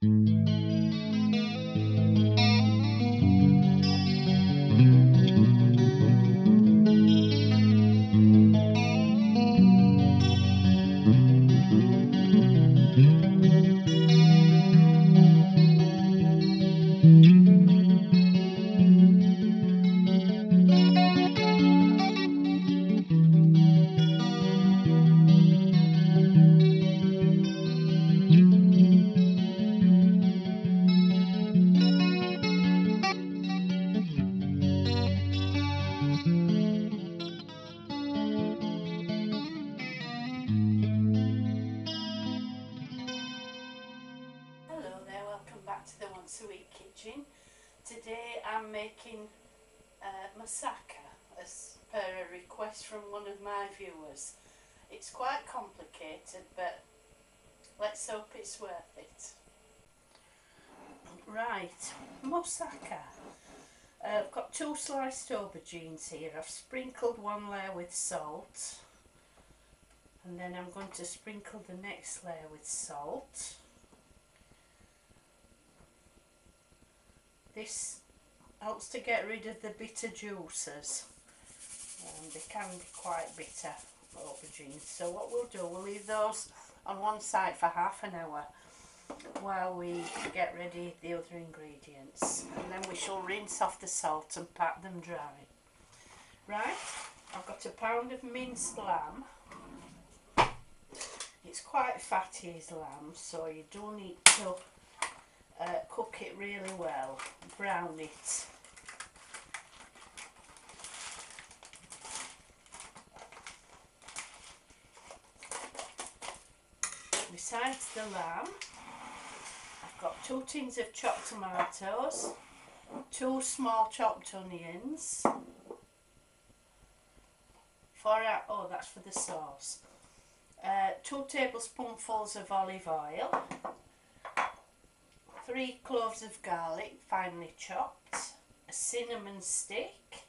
To the Once a Week kitchen. Today I'm making moussaka as per a request from one of my viewers. It's quite complicated, but let's hope it's worth it. Right, moussaka. I've got 2 sliced aubergines here. I've sprinkled one layer with salt, and then I'm going to sprinkle the next layer with salt. This helps to get rid of the bitter juices. They can be quite bitter, aubergines. So what we'll do, we'll leave those on one side for half an hour while we get ready the other ingredients. And then we shall rinse off the salt and pat them dry. Right, I've got a pound of minced lamb. It's quite fatty as lamb, so you do need to cook it really well, brown it. Besides the lamb, I've got 2 tins of chopped tomatoes, 2 small chopped onions, oh that's for the sauce, 2 tablespoonfuls of olive oil, 3 cloves of garlic finely chopped, a cinnamon stick,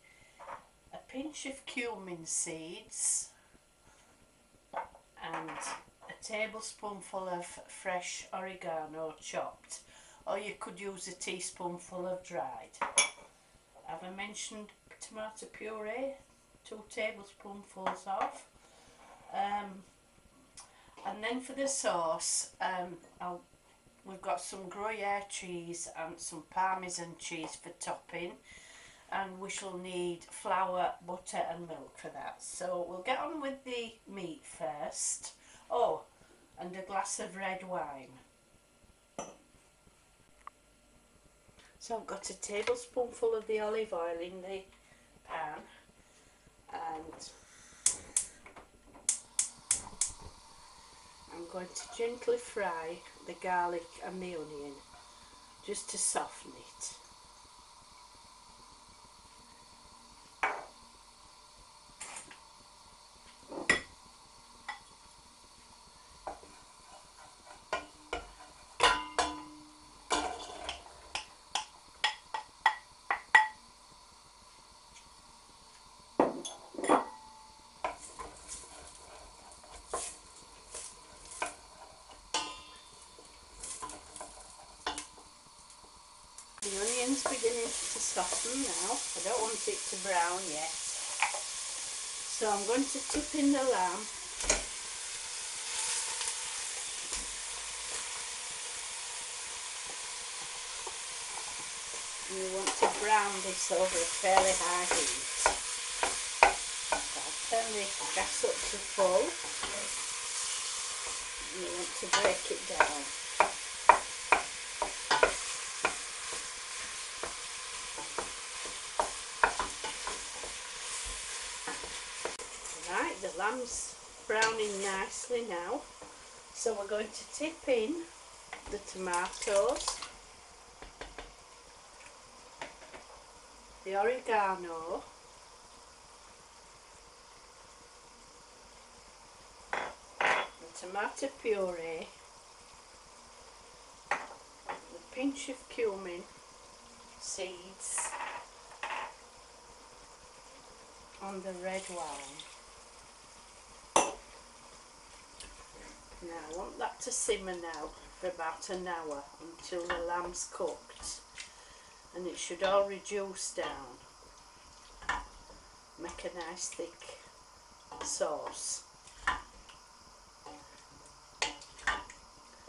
a pinch of cumin seeds, and a tablespoonful of fresh oregano chopped, or you could use a teaspoonful of dried. Have I mentioned tomato puree? 2 tablespoonfuls of. And then for the sauce, we've got some Gruyere cheese and some Parmesan cheese for topping, and we shall need flour, butter and milk for that. So we'll get on with the meat first. Oh, and a glass of red wine. So I've got a tablespoonful of the olive oil in the pan, and I'm going to gently fry the garlic and the onion just to soften it. The onion's beginning to soften now. I don't want it to brown yet. So I'm going to tip in the lamb. And you want to brown this over a fairly high heat. I'll turn the gas up to full. And you want to break it down. Right, the lamb's browning nicely now, so we're going to tip in the tomatoes, the oregano, the tomato puree, the pinch of cumin seeds, and the red wine. Now I want that to simmer now for about an hour until the lamb's cooked, and it should all reduce down. Make a nice thick sauce.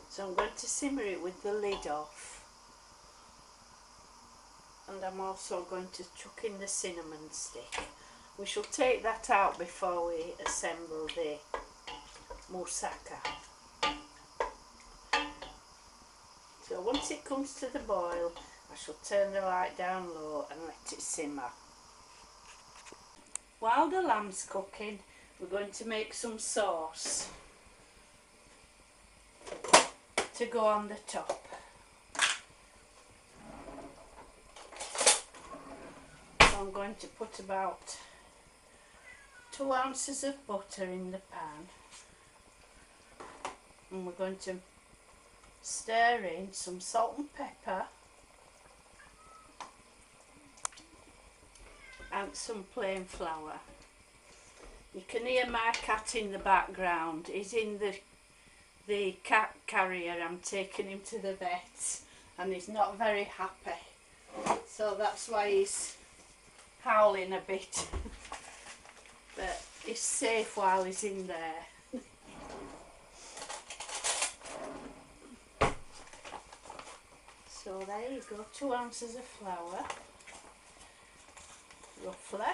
So I'm going to simmer it with the lid off, and I'm also going to chuck in the cinnamon stick. We shall take that out before we assemble the moussaka. So once it comes to the boil, I shall turn the light down low and let it simmer. While the lamb's cooking, we're going to make some sauce to go on the top. So I'm going to put about 2 ounces of butter in the pan, and we're going to stir in some salt and pepper and some plain flour. You can hear my cat in the background. He's in the cat carrier. I'm taking him to the vet and he's not very happy, so that's why he's howling a bit. But he's safe while he's in there. So there you go, 2 ounces of flour, roughly.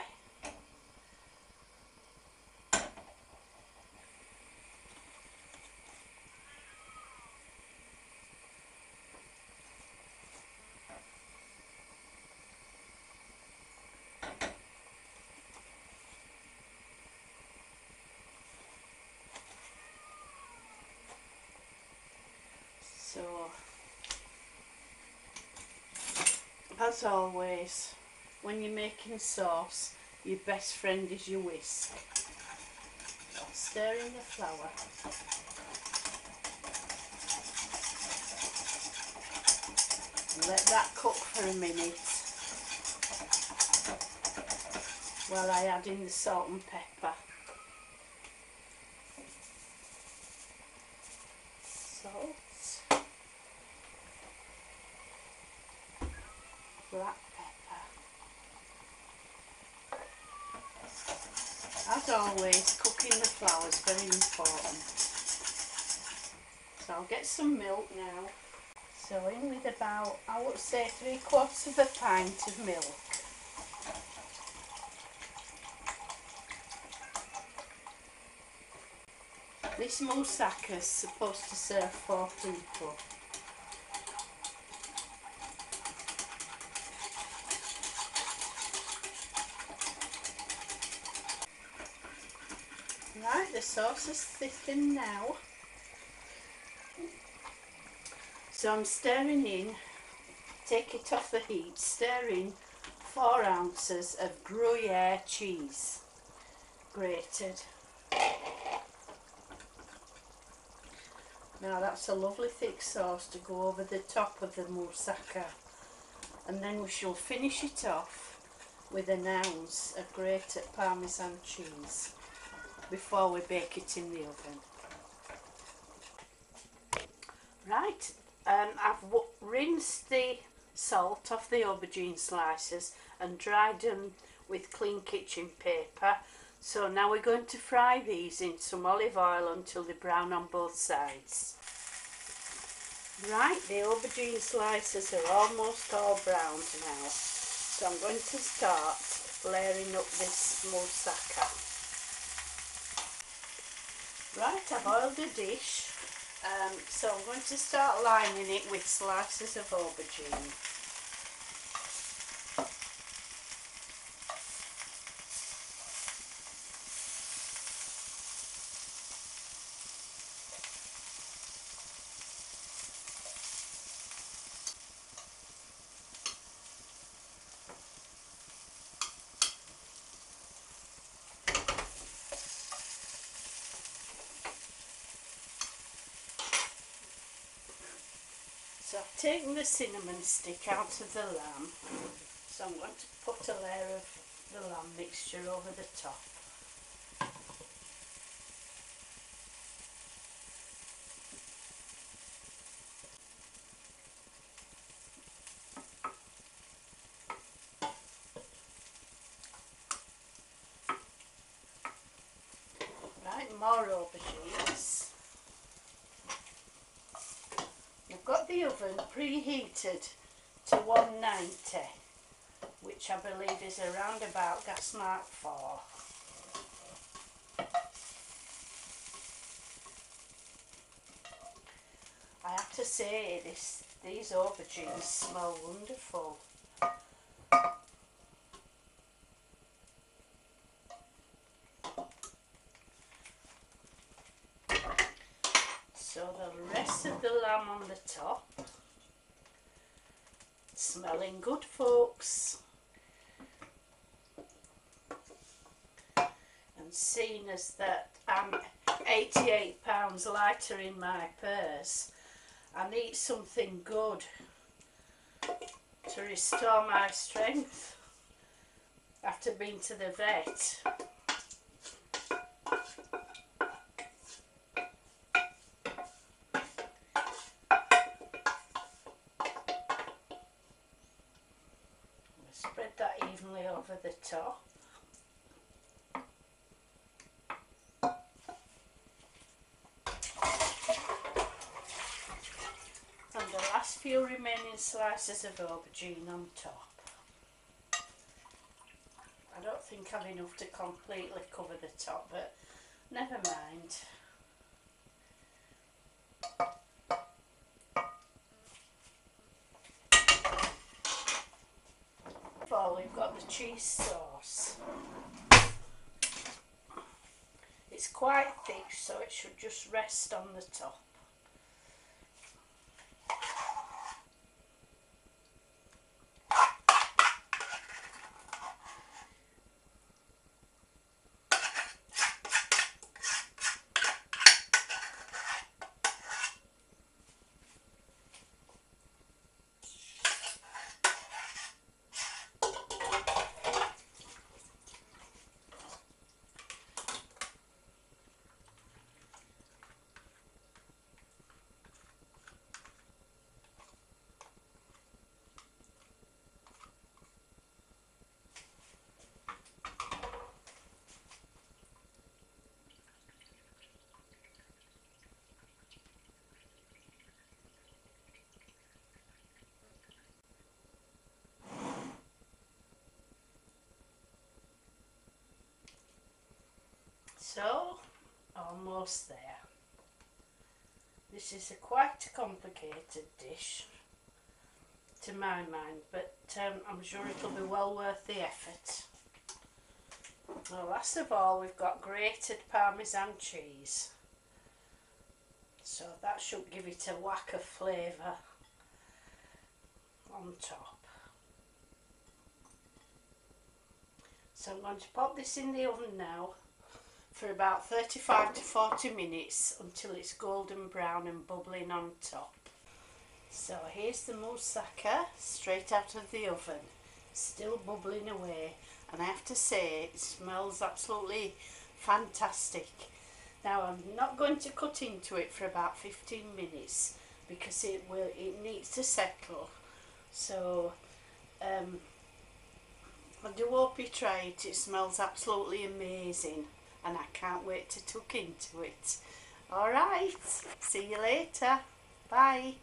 So, as always, when you're making sauce, your best friend is your whisk. Stir in the flour. And let that cook for a minute while I add in the salt and pepper. Salt, black pepper. As always, cooking the flour is very important. So I'll get some milk now. So in with about, I would say, 3/4 of a pint of milk. This moussaka is supposed to serve 4 people. Right, the sauce is thickened now. So I'm stirring in, take it off the heat, stir in 4 ounces of Gruyere cheese, grated. Now that's a lovely thick sauce to go over the top of the moussaka, and then we shall finish it off with an ounce of grated Parmesan cheese before we bake it in the oven. Right, I've rinsed the salt off the aubergine slices and dried them with clean kitchen paper. So now we're going to fry these in some olive oil until they brown on both sides. Right, the aubergine slices are almost all browned now. So I'm going to start layering up this moussaka. Right, I've oiled a dish. So I'm going to start lining it with slices of aubergine. So I've taken the cinnamon stick out of the lamb, so I'm going to put a layer of the lamb mixture over the top. more aubergines. We've got the oven preheated to 190, which I believe is around about gas mark 4. I have to say, these aubergines smell wonderful. So the rest of the lamb on the top. Smelling good, folks. And seeing as that I'm 88 pounds lighter in my purse, I need something good to restore my strength after being to the vet. Spread that evenly over the top. And the last few remaining slices of aubergine on top. I don't think I've enough to completely cover the top, but never mind. We've got the cheese sauce. It's quite thick, so it should just rest on the top. So, almost there. This is a quite complicated dish to my mind, but I'm sure it'll be well worth the effort. Well, last of all, we've got grated Parmesan cheese. So that should give it a whack of flavour on top. So I'm going to pop this in the oven now for about 35 to 40 minutes until it's golden brown and bubbling on top. So here's the moussaka straight out of the oven, still bubbling away, and I have to say it smells absolutely fantastic. Now I'm not going to cut into it for about 15 minutes because it needs to settle. So I do hope you try it. It smells absolutely amazing and I can't wait to tuck into it. Alright, see you later. Bye.